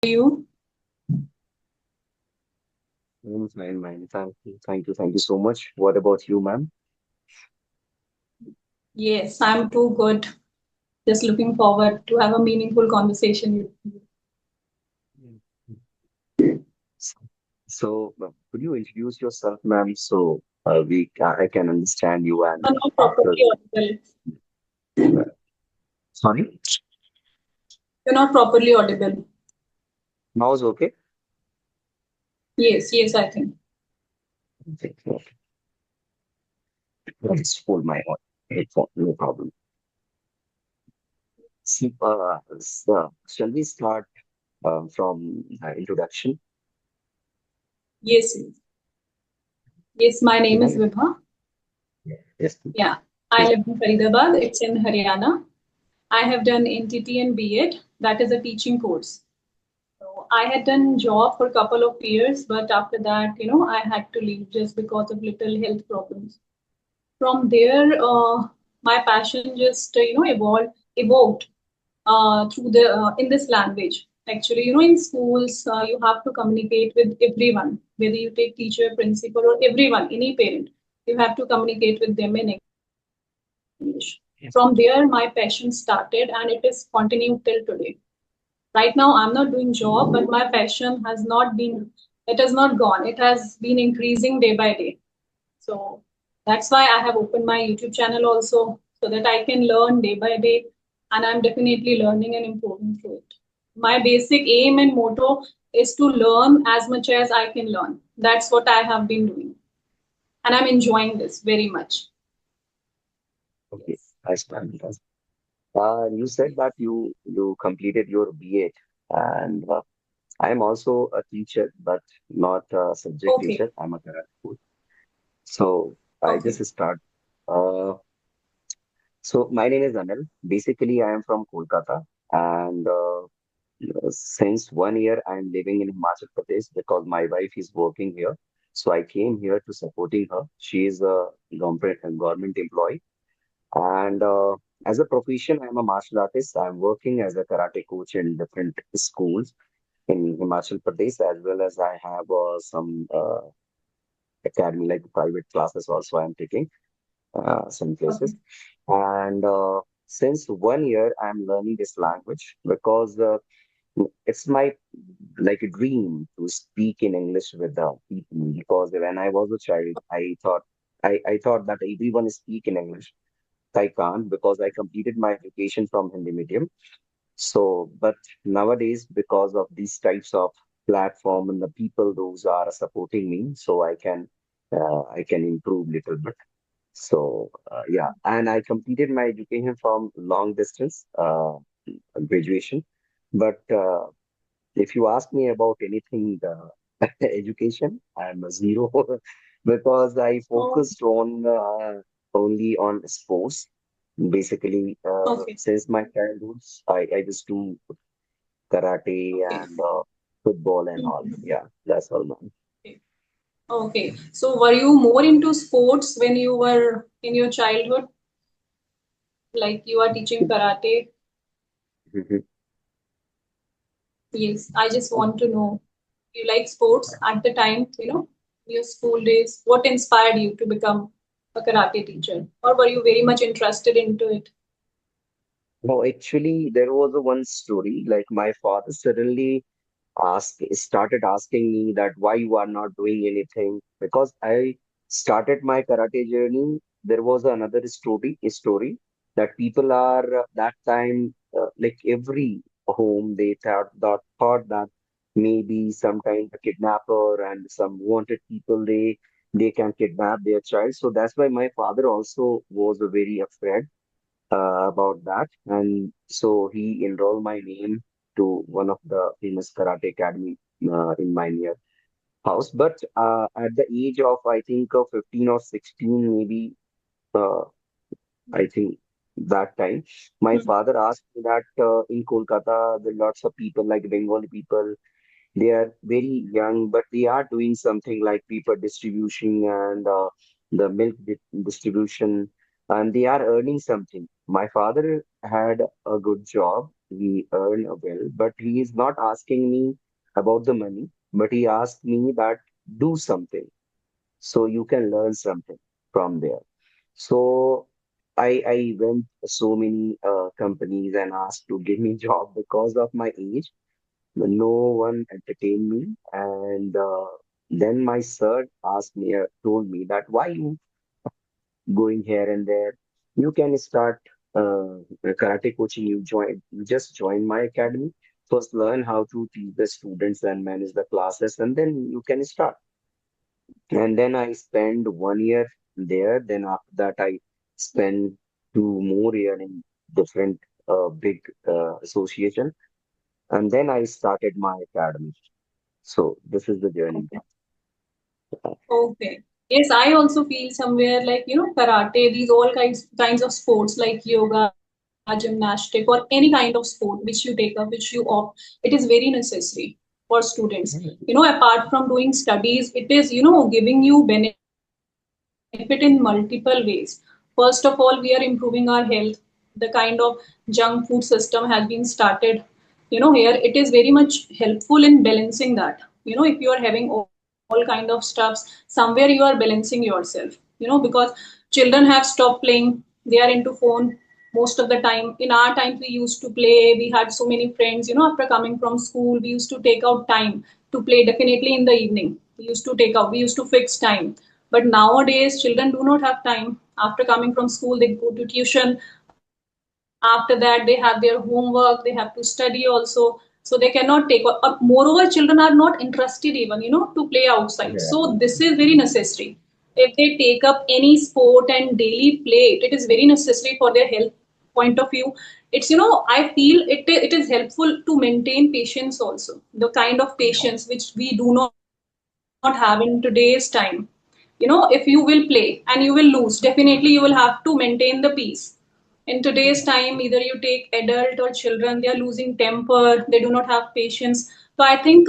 You? Fine, man. Thank you so much. What about you, ma'am? Yes, I'm too good. Just looking forward to have a meaningful conversation with you. S- could you introduce yourself, ma'am, so I can understand you and You're not after. properly audible. uh, Sorry, You're not properly audible. now is okay. Yes, yes, I think. Okay, okay. I'll just hold my headphone, no problem. Shall we start from introduction? Yes, yes, my name is Ma'am? Vibha. Yes. Yeah, I live in Faridabad. It's in Haryana. I have done NTT and B.Ed. That is a teaching course. So I had done job for a couple of years, but after that, I had to leave just because of little health problems. From there, my passion just evoked through the in this language. Actually, in schools, you have to communicate with everyone, whether you take teacher, principal, or everyone, any parent. You have to communicate with them in English. From there, my passion started, and it is continued till today. Right now, I'm not doing job, but my passion has not been. It has not gone. It has been increasing day by day. So that's why I have opened my YouTube channel also, so that I can learn day by day, and I'm definitely learning and improving through it. My basic aim and motto is to learn as much as I can learn. That's what I have been doing, and I'm enjoying this very much. Okay, Yes. I stand. You said that you completed your B.Ed, and I am also a teacher, but not a subject Okay. teacher. I'm a karate coach. So I Okay. just start. Uh, so my name is Anil. Basically, I am from Kolkata, and since 1 year I'm living in Himachal Pradesh because my wife is working here. So I came here to supporting her. She is a government employee, and as a profession, I'm a martial artist. I'm working as a karate coach in different schools in Himachal Pradesh, as well as I have some academy, like private classes also I'm taking some Okay. places. And since 1 year, I'm learning this language because it's my like a dream to speak in English with the people. Because when I was a child, I thought that everyone speak in English. I can't because I completed my education from Hindi medium. So, but nowadays, because of these types of platform and the people those are supporting me, so I can improve little bit. So yeah, and I completed my education from long distance graduation. But if you ask me about anything education, I'm a zero because I Oh, focused on only on sports. Basically, okay. since my childhood, I just do karate Okay. and football and all. Mhm. Yeah, that's all, man. Okay. Okay. So were you more into sports when you were in your childhood? Like you are teaching karate. Mhm. Yes, I just want to know. You like sports at the time, your school days. What inspired you to become a karate teacher? Or were you very much interested into it? No, actually, there was a one story. Like my father suddenly started asking me that why you are not doing anything because I started my karate journey. There was another story that people are that time like every home they thought that maybe some kind of kidnapper and some wanted people they can kidnap their child. So that's why my father also was very afraid about that. And so he enrolled my name to one of the famous karate academy in my near house. But at the age of, I think, 15 or 16, maybe, uh, I think that time, my Hmm. father asked me that in Kolkata, there are lots of people like Bengali people. They are very young, but they are doing something like paper distribution and the milk distribution, and they are earning something. My father had a good job, we earn well, but he is not asking me about the money, but he asked me that do something so you can learn something from there. So I went so many companies and asked to give me job because of my age. No one entertained me, and then my sir asked me, told me that why you going here and there. You can start karate coaching. You just join my academy. First, learn how to teach the students and manage the classes, and then you can start. And then I spent 1 year there. Then after that, I spent 2 more years in different big association, and then I started my academy. So this is the journey. Okay. Yes, I also feel somewhere like, karate, these all kinds of sports like yoga, gymnastic, or any kind of sport which you take up, which you opt, it is very necessary for students. Apart from doing studies, it is, giving you benefit in multiple ways. First of all, we are improving our health. The kind of junk food system has been started, here. It is very much helpful in balancing that. If you are having all kind of stuffs, somewhere you are balancing yourself, because children have stopped playing, they are into phone most of the time. In our times, we used to play, we had so many friends, after coming from school, we used to take out time to play, definitely in the evening. We used to fix time. But nowadays, children do not have time. After coming from school, they go to tuition. After that, they have their homework, they have to study also. So they cannot take. Moreover, children are not interested even, to play outside. So Yeah. this is very necessary. If they take up any sport and daily play it, it is very necessary for their health point of view. It's, I feel it is helpful to maintain patience also. The kind of patience which we do not have in today's time. If you will play and you will lose, definitely you will have to maintain the peace. In today's time, either you take adult or children, they are losing temper, they do not have patience. So I think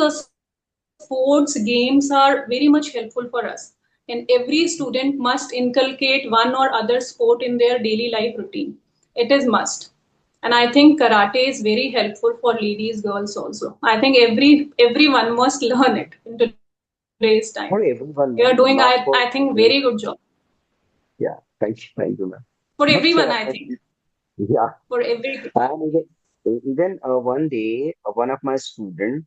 sports games are very much helpful for us. And every student must inculcate one or other sport in their daily life routine. It is must. And I think karate is very helpful for ladies, girls also. I think everyone must learn it in today's time. You are For doing, everyone, I ma'am, think, not very for good job yeah. Thank you, ma'am. for everyone. But I think yeah, for everything. and even one day, one of my student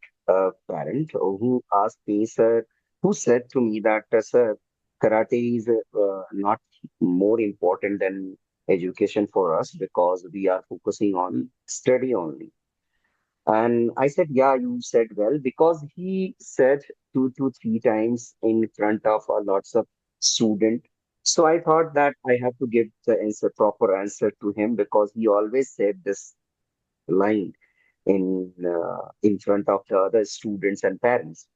parent who asked me, sir, who said to me that, sir, karate is not more important than education for us because we are focusing on study only. And I said, yeah, you said well, because he said 2 to 3 times in front of lots of student. So I thought that I have to give the proper answer to him because he always said this line in front of the other students and parents.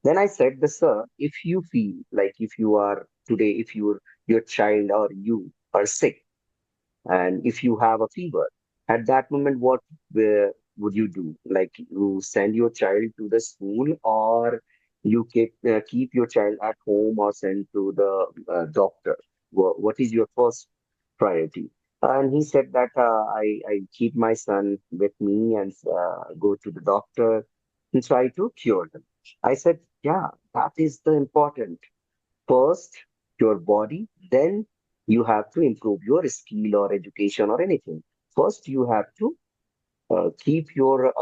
Then I said, the sir, if you feel like if you are today, if your child or you are sick, and if you have a fever, at that moment, what would you do? Like you send your child to the school, or you keep your child at home, or send to the doctor? What is your first priority? And he said that I keep my son with me and go to the doctor and try to cure them. I said, yeah, that is the important. First your body, then you have to improve your skill or education or anything. First you have to keep your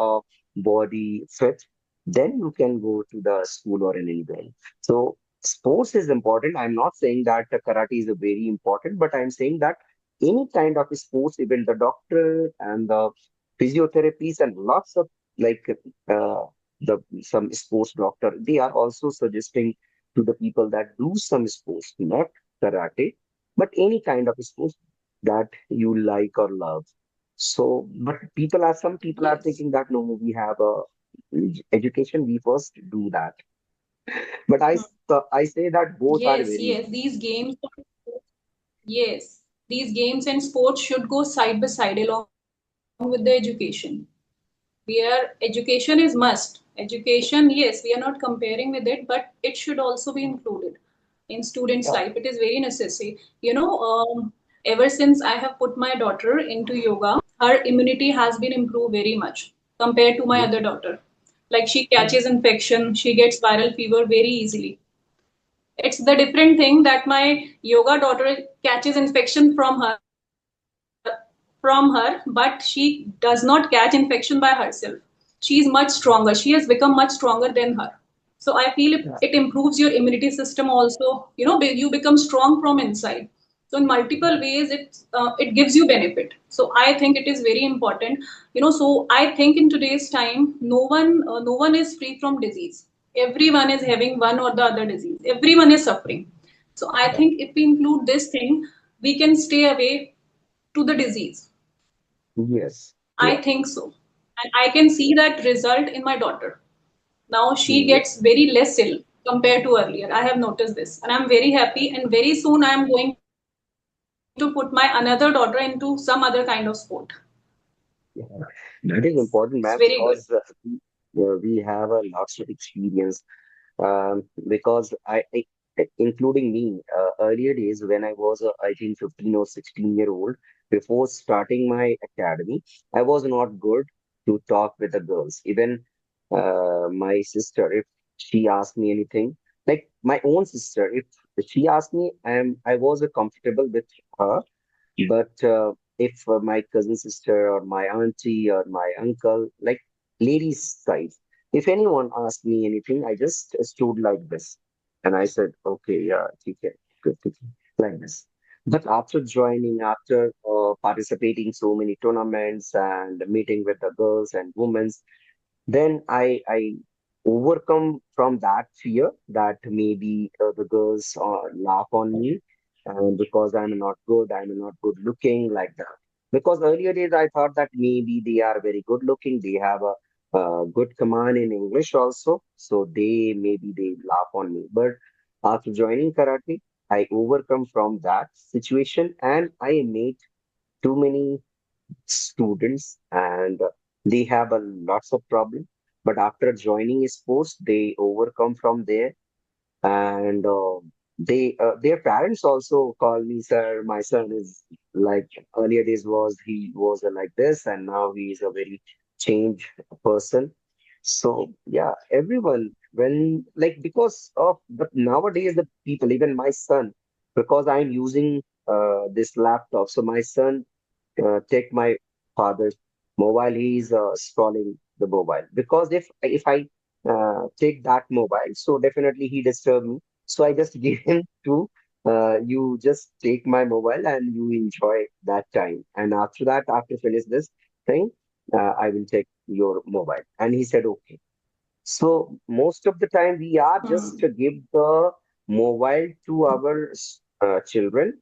body fit, then you can go to the school or anywhere. So sports is important. I'm not saying that karate is a very important, but I'm saying that any kind of sports, even the doctor and the physiotherapists and lots of like uh, the some sports doctor, they are also suggesting to the people that do some sports, not karate, but any kind of sports that you like or love. So, but some people are Yes. thinking that no, we have a education, we first do that. But I say that both are Yes, very yes. Yes, these games and sports should go side by side along with the education. Where education is must. Education, yes, we are not comparing with it, but it should also be included in students' life. It is very necessary. Ever since I have put my daughter into yoga, her immunity has been improved very much compared to my Yeah. other daughter. Like she catches infection, she gets viral fever very easily. It's the different thing that my yoga daughter catches infection from her, but she does not catch infection by herself. She is much stronger. She has become much stronger than her. So I feel it Yeah. improves your immunity system also. You know, you become strong from inside. So in multiple ways, it gives you benefit. So I think it is very important. You know, so I think in today's time, no one is free from disease. Everyone is having one or the other disease. Everyone is suffering. So I Yeah. think if we include this thing, we can stay away to the disease. Yes. I Yeah. think so. And I can see that result in my daughter. Now she Yeah. gets very less ill compared to earlier. I have noticed this. And I'm very happy. And very soon I am going to put my another daughter into some other kind of sport. Yeah. Yes, That is it's important, very ma'am, good. because we have a lots of experience. Because including me, earlier days when I was, I think, 15 or 16-year-old, before starting my academy, I was not good to talk with the girls. Even my sister, if she asked me anything, like my own sister, if she asked me, I was comfortable with her. But if my cousin sister or my auntie or my uncle, like ladies' side, if anyone asked me anything, I just stood like this. And I said, okay, yeah, okay, good, good, like this. But after joining, after participating so many tournaments and meeting with the girls and women, then I overcome from that fear that maybe the girls laugh on me, and because I'm not good, I'm not good looking like that. Because earlier days I thought that maybe they are very good looking, they have a good command in English also, so they laugh on me. But after joining karate, I overcome from that situation, and I made too many students, and they have a lots of problem, but after joining sports they overcome from there. And they their parents also call me, sir, my son is like, earlier days was he was like this, and now he is a very changed person. So yeah, everyone, when like, because of the nowadays the people, even my son, because I'm using this laptop, so my son take my father's mobile. He's scrolling the mobile, because if I take that mobile, so definitely he disturb me. So I just give him to you just take my mobile and you enjoy that time. And after that, after finish this thing, I will take your mobile. And he said okay. So most of the time we are just Hmm. to give the mobile to our children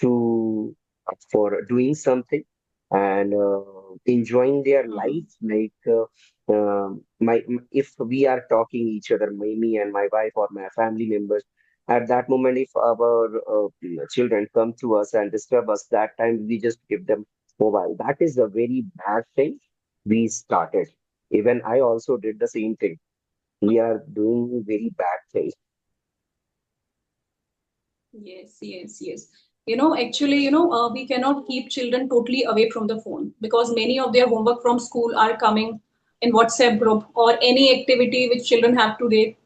to for doing something and enjoying their life, Hmm. like if we are talking each other, me and my wife or my family members, at that moment if our children come to us and disturb us, that time we just give them mobile. That is a very bad thing we started. Even I also did the same thing. We are doing very bad things. Yes, yes, yes. You know, actually, we cannot keep children totally away from the phone because many of their homework from school are coming in WhatsApp group or any activity which children have to they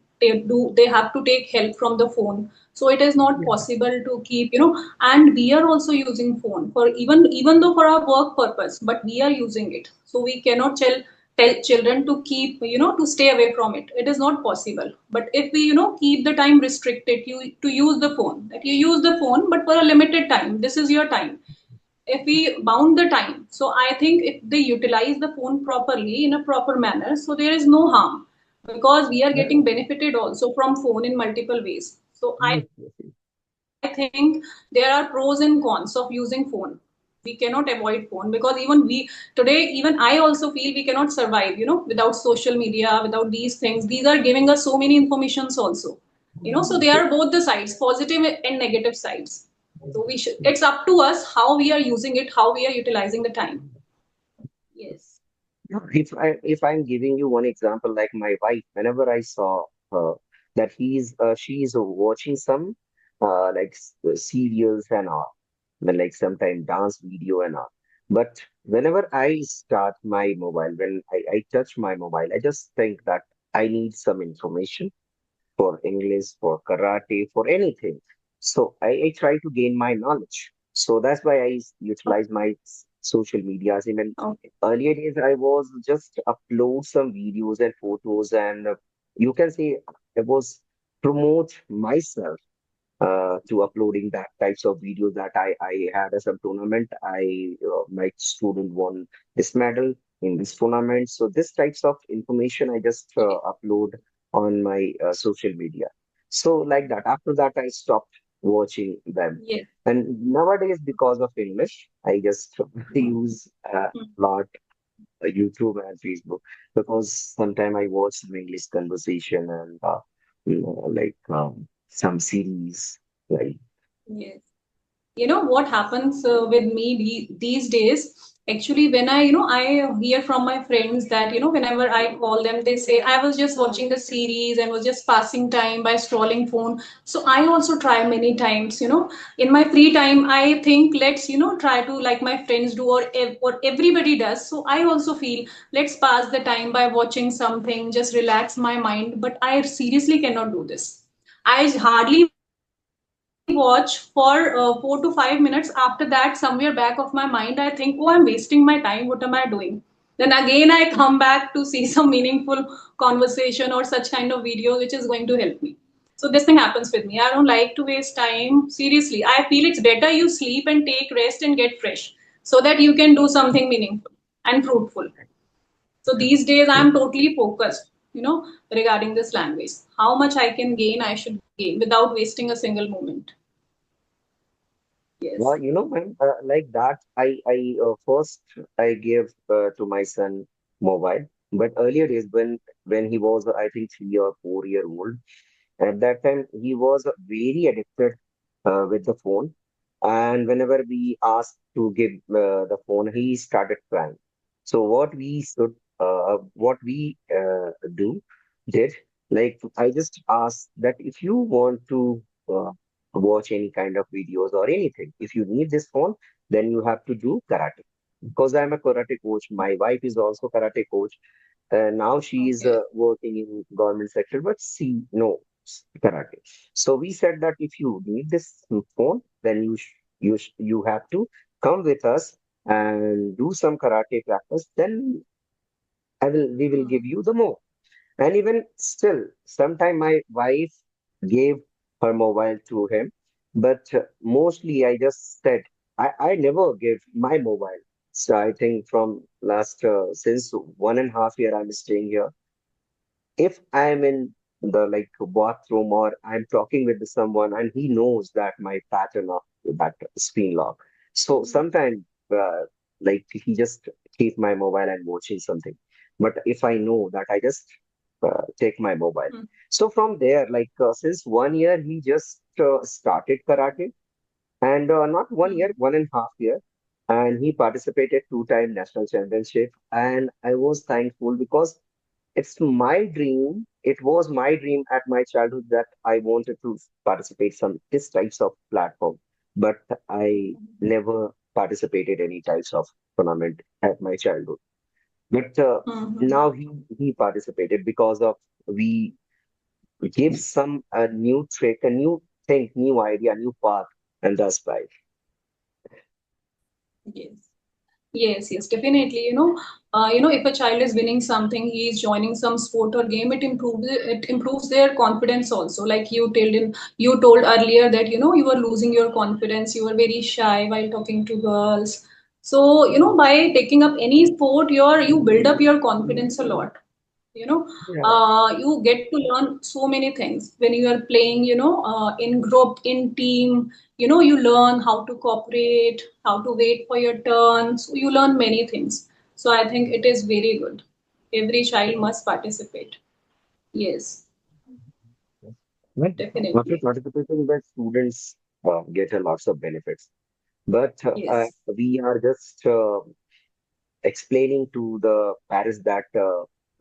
do, they have to take help from the phone. So it is not Yeah. possible to keep, and we are also using phone for even though for our work purpose, but we are using it. So we cannot tell children to keep, to stay away from it. It is not possible. But if we, keep the time restricted, you to use the phone, that you use the phone but for a limited time, this is your time. If we bound the time, so I think if they utilize the phone properly in a proper manner, so there is no harm, because we are getting benefited also from phone in multiple ways. So I think there are pros and cons of using phone. We cannot avoid phone because even I also feel we cannot survive, without social media, without these things. These are giving us so many informations also. So there are both the sides, positive and negative sides. So it's up to us how we are using it, how we are utilizing the time. Yes. Yeah, if I'm giving you one example, like my wife, whenever I saw her, that she is watching some serials and all. like sometime dance video and all. But whenever I start my mobile, when I touch my mobile, I just think that I need some information for English, for karate, for anything. So I try to gain my knowledge. So that's why utilize my social medias. Even Okay. earlier days, I was just upload some videos and photos, and you can say I was promote myself to uploading that types of videos that I had as a tournament. My student won this medal in this tournament. So this types of information I just Yes. upload on my social media. So like that. After that, I stopped watching them. Yes. And nowadays, because of English, I just use a Mm. lot YouTube and Facebook because sometime I watch some English conversation and some series like Yes. You know what happens with me these days, actually, when I hear from my friends that whenever I call them, they say I was just watching a series and was just passing time by scrolling phone. So I also try many times, in my free time, I think let's try to, like my friends do, or what everybody does. So I also feel let's pass the time by watching something, just relax my mind. But I seriously cannot do this. I hardly watch for 4 to 5 minutes. After that, somewhere back of my mind, I think, oh, I'm wasting my time. What am I doing? Then again, I come back to see some meaningful conversation or such kind of video which is going to help me. So this thing happens with me. I don't like to waste time. Seriously, I feel it's better you sleep and take rest and get fresh so that you can do something meaningful and fruitful. So these days I'm totally focused, regarding this language. How much I can gain, I should gain without wasting a single moment. Yes. well, ma'am, like that. I first I gave to my son mobile, but earlier days when he was I think 3 or 4 year old. At that time, he was very addicted with the phone, and whenever we asked to give the phone, he started crying. So what we do did, like I just asked that if you want to watch any kind of videos or anything, if you need this phone, then you have to do karate. Because I'm a karate coach, my wife is also karate coach, now she is Okay. working in government sector, but she knows karate. So we said that if you need this phone, then you have to come with us and do some karate practice. Then we will give you the more. And even still, sometime my wife gave her mobile to him, but mostly I just said I never give my mobile. So I think from last since 1.5 year I'm staying here, if I'm in the like bathroom or I'm talking with someone and he knows that my pattern of that screen lock. So sometimes like he just keep my mobile and watching something. But if I know that I just take my mobile. Hmm. So from there, like since 1 year, he just started karate and not 1 year, Hmm. 1.5 year. And he participated 2 time national championship. And I was thankful because it's my dream. It was my dream at my childhood that I wanted to participate some this types of platform, but I never participated any types of tournament at my childhood. But Hmm. now he participated because of we give some a new trick, a new thing, new idea, new path, and that's why. Yes. Yes, yes, definitely. If a child is winning something, he is joining some sport or game, it improves their confidence also. Like you told earlier that you were losing your confidence, you were very shy while talking to girls. So, by taking up any sport, you build up your confidence a lot. you know Yeah. you get to learn so many things when you are playing, in group, in team. You learn how to cooperate, how to wait for your turn, so you learn many things. So I think it is very good. Every child must participate. Yes, But after definitely. participating, the students get a lots of benefits. But Yes. we are just explaining to the parents that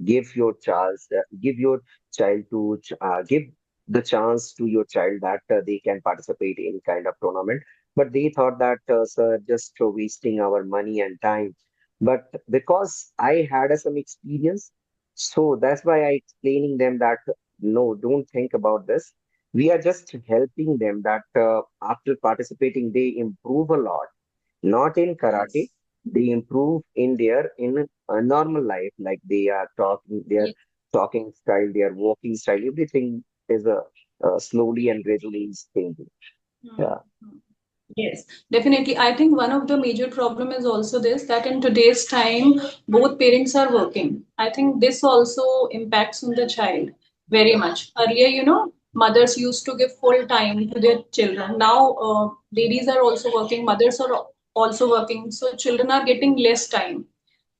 give your child give the chance to your child that they can participate in kind of tournament, But they thought that, sir, just wasting our money and time. But because I had some experience, so that's why I explaining them that no, don't think about this. We are just helping them that after participating, they improve a lot. Not in karate, Yes. they improve in their in a normal life, like they are talking, their Yes. talking style, their walking style, everything is a slowly and gradually is changing. Hmm. Yeah. Yes, definitely. I think one of the major problem is also this that in today's time, both parents are working. I think this also impacts on the child very much. Earlier, mothers used to give full time to their children. Now, ladies are also working, mothers are also working, so children are getting less time.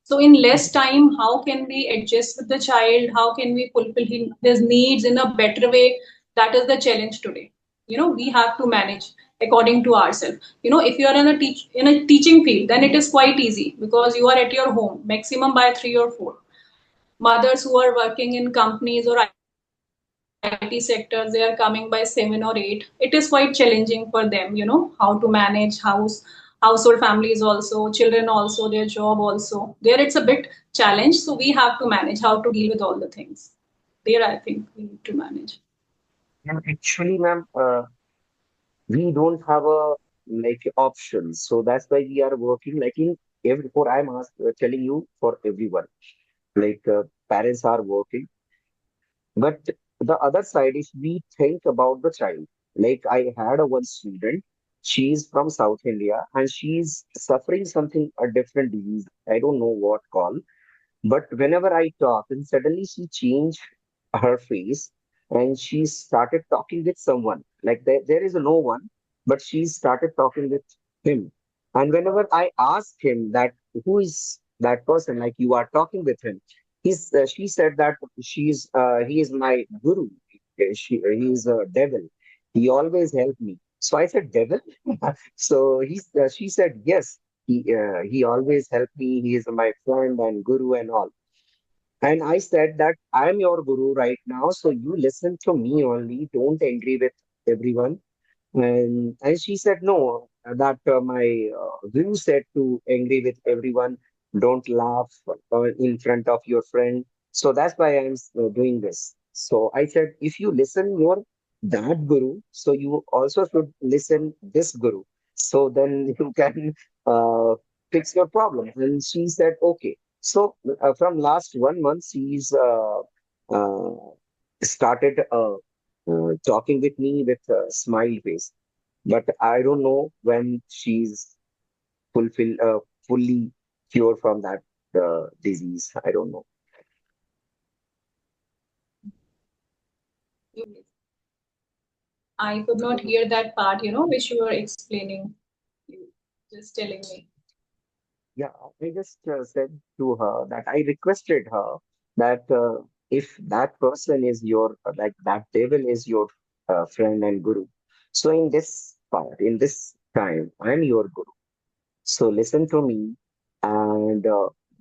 So in less time, how can we adjust with the child? How can we fulfill his needs in a better way? That is the challenge today. We have to manage according to ourselves. If you are in a teaching field, then it is quite easy because you are at your home, maximum by 3 or 4. Mothers who are working in companies or IT sectors, they are coming by 7 or 8. It is quite challenging for them, how to manage household families also, children also, their job also. There it's a bit challenge. So we have to manage how to deal with all the things. There I think we need to manage. And actually, ma'am, we don't have a like options. So that's why we are working like in every for telling you for everyone. Like parents are working, but the other side is we think about the child. Like I had a one student, she's from South India and she's suffering something a different disease. I don't know what call. But whenever I talk, and suddenly she changed her face and she started talking with someone. Like there is no one, but she started talking with him. And whenever I ask him that who is that person, like you are talking with him, she said that he is my guru. He is a devil. He always helped me. So I said, devil? She said, yes. He always helped me. He is my friend and guru and all. And I said that I am your guru right now, so you listen to me only. Don't agree with everyone. And she said, no, that my guru said to agree with everyone. Don't laugh in front of your friend. So that's why I'm doing this. So I said, if you listen your that guru, so you also should listen this guru. So then you can uh, fix your problem. And she said, okay. So from last 1 month, she's uh, started talking with me with a smile face. But I don't know when she's fully cured from that disease. I don't know. I could not hear that part, which you were explaining. You just telling me. Yeah, I just said to her that I requested her that if that person is your, like that devil is your friend and guru. So in this part, in this time, I'm your guru. So listen to me and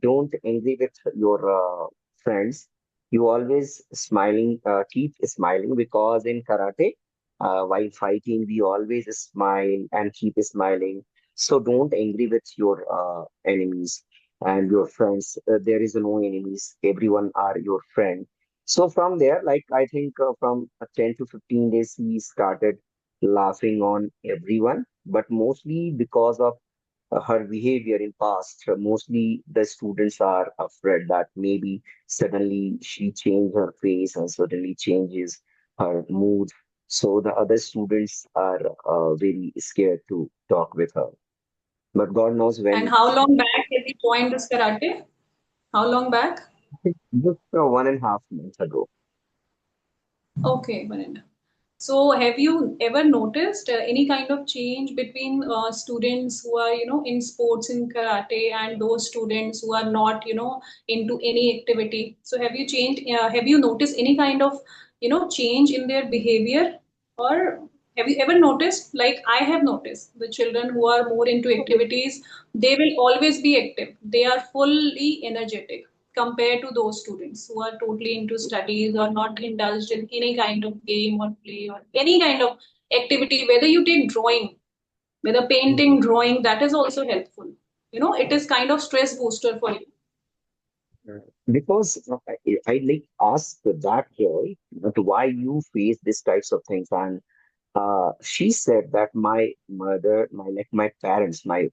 don't envy with your friends. You always smiling, keep smiling because in karate, while fighting, we always smile and keep smiling. So don't angry with your enemies and your friends. There is no enemies. Everyone are your friend. So from there, like I think from 10 to 15 days, he started laughing on everyone, but mostly because of her behavior in past. Mostly the students are afraid that maybe suddenly she changed her face and suddenly changes her mood. So the other students are very scared to talk with her. But God knows And when. how long back have you joined this karate? How long back? Just 1.5 months ago. Okay, Belinda. So, have you ever noticed any kind of change between students who are, in sports in karate and those students who are not, into any activity? So, have you changed? Have you noticed any kind of, change in their behavior, or have you ever noticed? Like I have noticed, the children who are more into activities, they will always be active. They are fully energetic compared to those students who are totally into studies or not indulged in any kind of game or play or any kind of activity, whether you take drawing. Whether painting, drawing, that is also helpful. It is kind of stress booster for you. Because I like ask that girl that why you face these types of things, and she said that my mother, my parents, my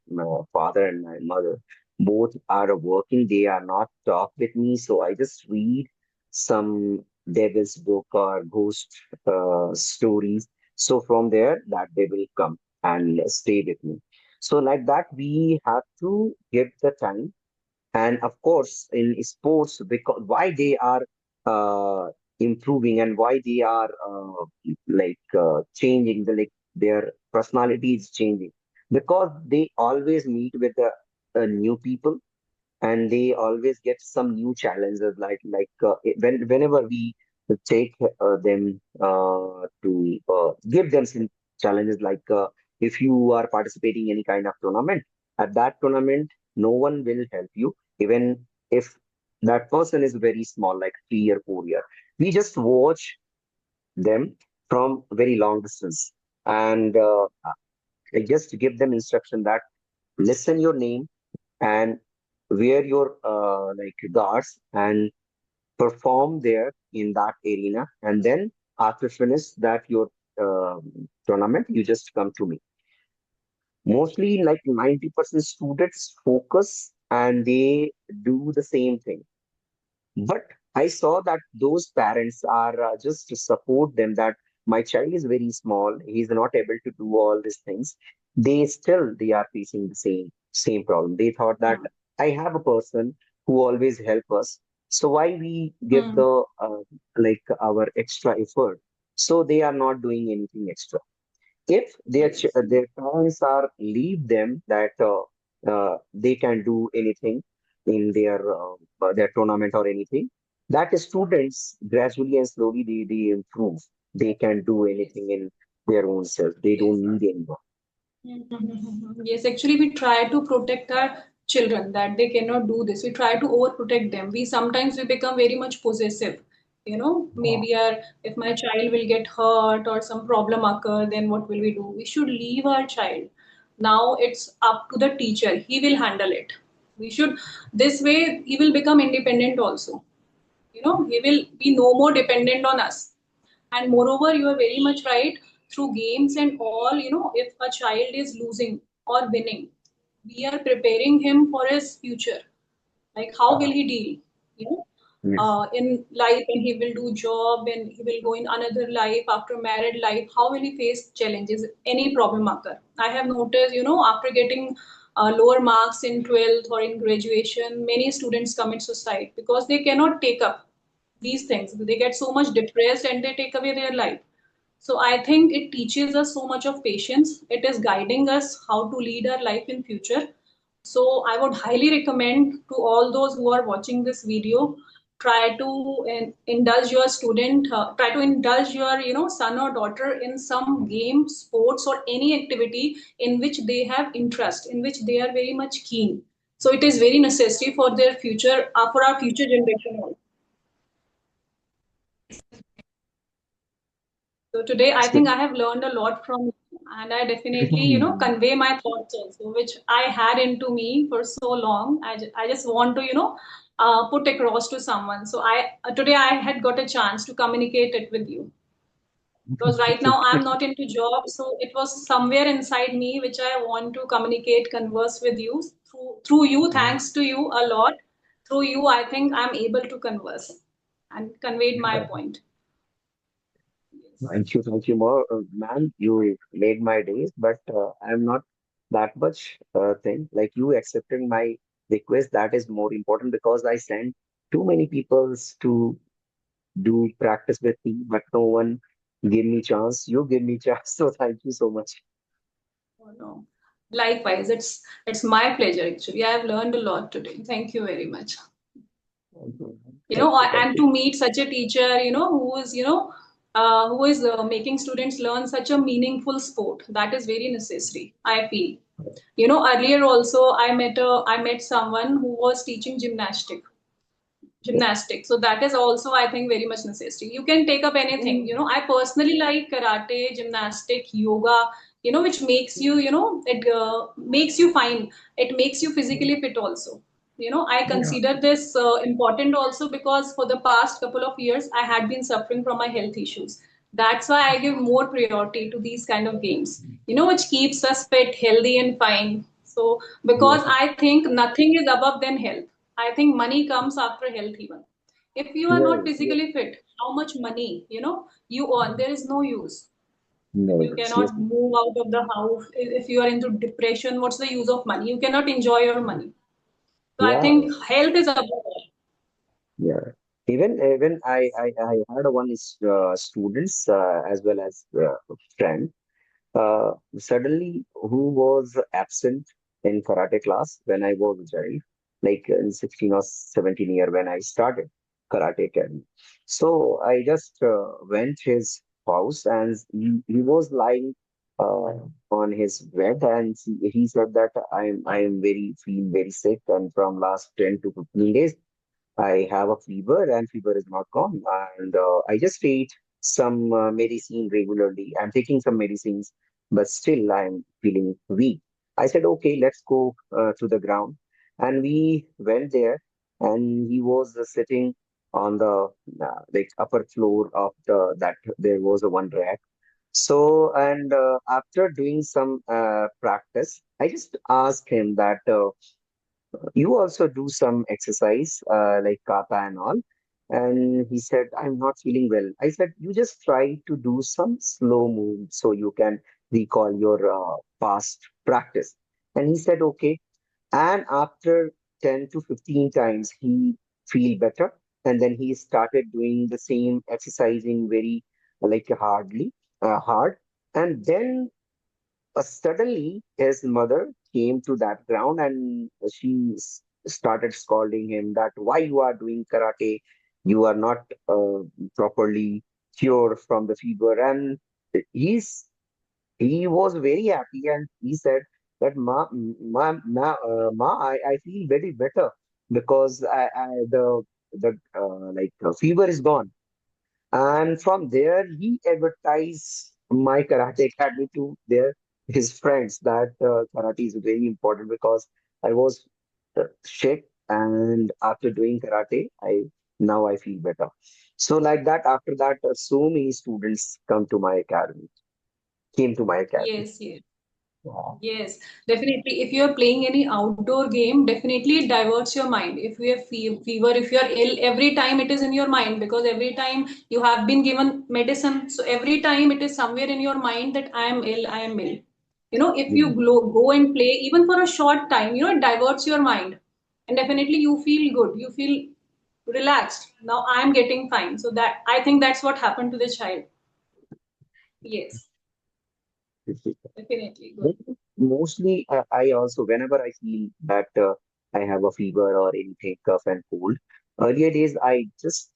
father and my mother, both are working. They are not talk with me, so I just read some devil's book or ghost stories. So from there, that they will come and stay with me. So like that, we have to give the time, and of course in sports, because why they are improving and why they are changing, their personality is changing, because they always meet with new people, and they always get some new challenges, whenever we take them to give them some challenges, if you are participating in any kind of tournament, at that tournament no one will help you, even if that person is very small, like 3 or 4 year. We just watch them from very long distance, and I just give them instruction that listen your name and wear your guards and perform there in that arena, and then after finish that your tournament, you just come to me. Mostly like 90% students focus and they do the same thing, but I saw that those parents are just to support them, that my child is very small, he's not able to do all these things. They are facing the same problem. They thought that I have a person who always help us, so why we give Hmm. the our extra effort? So they are not doing anything extra. If Yes. their parents are leave them that they can do anything in their tournament or anything, that students gradually and slowly they improve. They can do anything in their own self. They don't Yes. need anyone. Yes, actually, we try to protect our children that they cannot do this. We try to overprotect them. We sometimes we become very much possessive. Maybe if my child will get hurt or some problem occur, then what will we do? We should leave our child. Now it's up to the teacher. He will handle it. We should, this way, he will become independent also. He will be no more dependent on us. And moreover, you are very much right. Through games and all, if a child is losing or winning, we are preparing him for his future. Like how will he deal? You know, Yes. in life, and he will do job, and he will go in another life after married life. How will he face challenges? Any problem occur? I have noticed, after getting lower marks in 12th or in graduation, many students commit suicide because they cannot take up these things. They get so much depressed and they take away their life. So I think it teaches us so much of patience. It is guiding us how to lead our life in future. So I would highly recommend to all those who are watching this video, try to indulge your student, try to indulge your son or daughter in some game, sports, or any activity in which they have interest, in which they are very much keen. So it is very necessary for their future, for our future generation also. So today, I So, think I have learned a lot from you, and I definitely, convey my thoughts also, which I had into me for so long. I just want to, put across to someone. So today I had got a chance to communicate it with you, because right now I'm not into job, so it was somewhere inside me which I want to communicate, converse with you through you. Thanks to you a lot. Through you, I think I'm able to converse and conveyed my point. Yes. thank you more, man. You made my days, but I'm not that much thing. Like you accepting my request, that is more important, because I sent too many peoples to do practice with me, but no one gave me chance. You give me chance, so thank you so much. Oh, no. Likewise, it's my pleasure actually. I have learned a lot today. Thank you very much. Thank And you. to meet such a teacher, who is making students learn such a meaningful sport. That is very necessary, I feel. Earlier also I met someone who was teaching gymnastics. So that is also, I think, very much necessary. You can take up anything. I personally like karate, gymnastic, yoga. which makes you, it makes you fine. It makes you physically fit also. I Yeah. consider this important also because for the past couple of years, I had been suffering from my health issues. That's why I give more priority to these kind of games, which keeps us fit, healthy, and fine. So, because Yeah. I think nothing is above than health. I think money comes after health even. If you are not Yes. Yes. physically fit, how much money, you earn, there is no use. If No. you Yes. Yes. cannot move out of the house, if you are into depression, what's the use of money? You cannot enjoy your money. So I Yeah. think health is above all. Yeah. Even I had one students as well as friend suddenly who was absent in karate class when I was a child, like in 16 or 17 year when I started karate academy. So I just went his house and he was lying uh, on his bed and he said that I am very feel very sick and from last 10 to 15 days I have a fever and fever is not gone. And I just take some medicine regularly. I'm taking some medicines, but still I'm feeling weak. I said, okay, let's go to the ground. And we went there and he was sitting on the like upper floor of that there was a one rack. So, and after doing some practice, I just asked him that you also do some exercise like kata and all. And he said, I'm not feeling well. I said, you just try to do some slow move so you can recall your past practice. And he said, okay. And after 10 to 15 times, he feel better. And then he started doing the same exercising very like hard. And then suddenly, his mother came to that ground and she started scolding him that why you are doing karate, you are not properly cured from the fever. And he's he was very happy and he said that I feel very better because the fever is gone. And from there, he advertised my karate academy to his friends that karate is very important because I was sick and after doing karate, I feel better. So like that, after that, so many students came to my academy. Yes, yes. Wow. Yes, definitely. If you are playing any outdoor game, definitely it diverts your mind. If you have fever, if you are ill, every time it is in your mind because every time you have been given medicine. So every time it is somewhere in your mind that I am ill, I am ill. If you go and play even for a short time, it diverts your mind. And definitely you feel good. You feel relaxed. Now I am getting fine. So that I think that's what happened to the child. Yes, definitely good. But mostly, I also, whenever I feel that I have a fever or anything, cough and cold, earlier days I just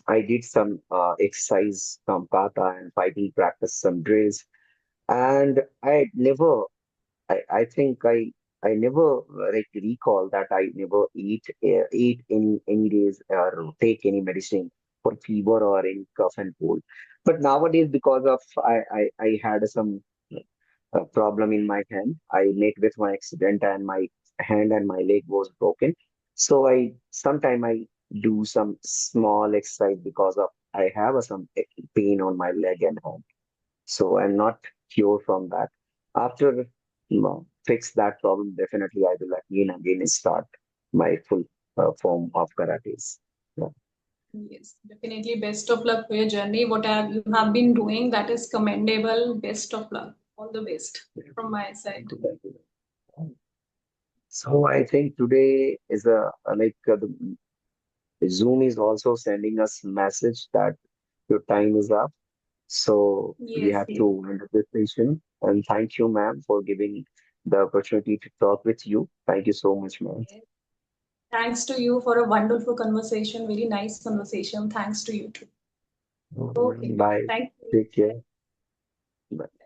I did some exercise, some kata and fighting practice, some drills, and I think I never like recall that I never eat any days or take any medicine for fever or any cough and cold. But nowadays, because of I had some problem in my hand, I met with my accident and my hand and my leg was broken. So I sometime I do some small exercise because of I have some pain on my leg and hand. So I'm not cured from that. After fix that problem, definitely I will again start my full form of karates. Yeah. Yes, definitely. Best of luck for your journey. You have been doing, that is commendable. Best of luck. All the best from my side. So I think today is the Zoom is also sending us message that your time is up. So we Yes, have yes. to end this session. And thank you, ma'am, for giving the opportunity to talk with you. Thank you so much, ma'am. Yes. Thanks to you for a wonderful conversation. Very nice conversation. Thanks to you too. Okay. Bye. Thank you. Take care. Bye.